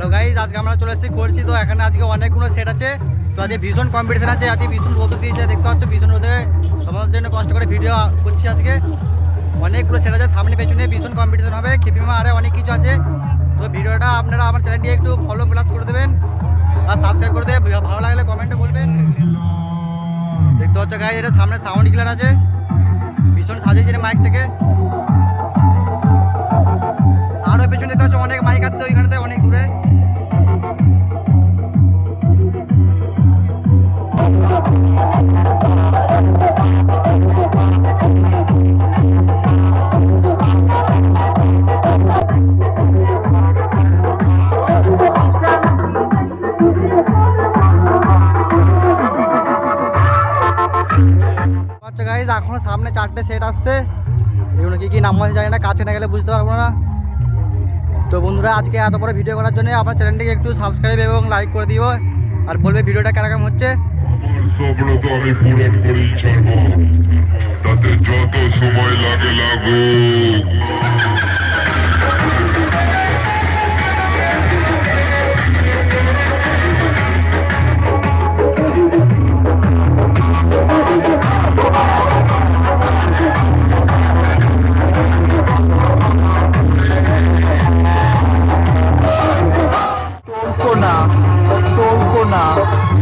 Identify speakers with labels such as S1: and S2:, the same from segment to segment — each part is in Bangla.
S1: হ্যালো গাইজ, আজকে আমরা চলে এসেছি করছি। তো এখানে আজকে অনেকগুলো সেট আছে। তো আজকে ভীষণ কম্পিটিশন আছে। আজকে ভীষণ রোদ দিয়েছে, দেখতে পাচ্ছ ভীষণ রোদে তোমাদের জন্য কষ্ট করে ভিডিও করছি। আজকে অনেকগুলো সেট আছে, সামনে পেছনে ভীষণ কম্পিটিশন হবে। খিপিমা আরে অনেক কিছু আছে। তো ভিডিওটা আপনারা আমার চ্যানেলটি একটু ফলো প্লাস করে দেবেন আর সাবস্ক্রাইব করে দেবেন। ভালো লাগলে কমেন্টে বলবেন। দেখতে পাচ্ছ গাইজ, এটা সামনে সাউন্ড ক্লিয়ার আছে, ভীষণ সাজিয়েছে মাইকটাকে। আরও পেছনে দেখতে পাচ্ছ অনেক মাইক আসছে ওইখানে অনেক দূরে। গাইজ এখনো সামনে 4টে সেট আসছে, এগুলো কি নাম আছে জানি না, কাছে না গেলে বুঝতে পারবো না। তো বন্ধুরা, আজকে এত বড় ভিডিও করার জন্য আপনার চ্যানেলটিকে একটু সাবস্ক্রাইব এবং লাইক করে দিও আর বলবে ভিডিওটা কেরকম হচ্ছে।
S2: স্বপ্ন তো আমি পূরণ করেই ছাড়বো, তাতে যত সময় লাগে লাগুক।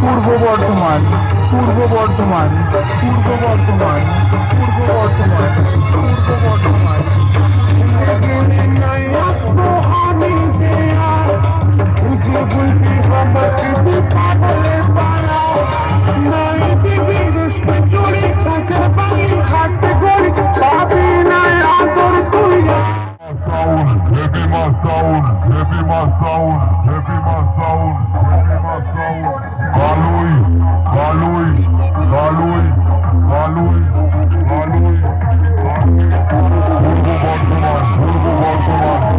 S3: পূর্ব বর্ধমান, পূর্ব বর্ধমান, পূর্ব বর্ধমান, পূর্ব বর্ধমান, পূর্ব Bardhaman.
S2: Galui, Galui, Galui, Galui, Galui, Galui, Purbo Bardhaman, Purbo Bardhaman.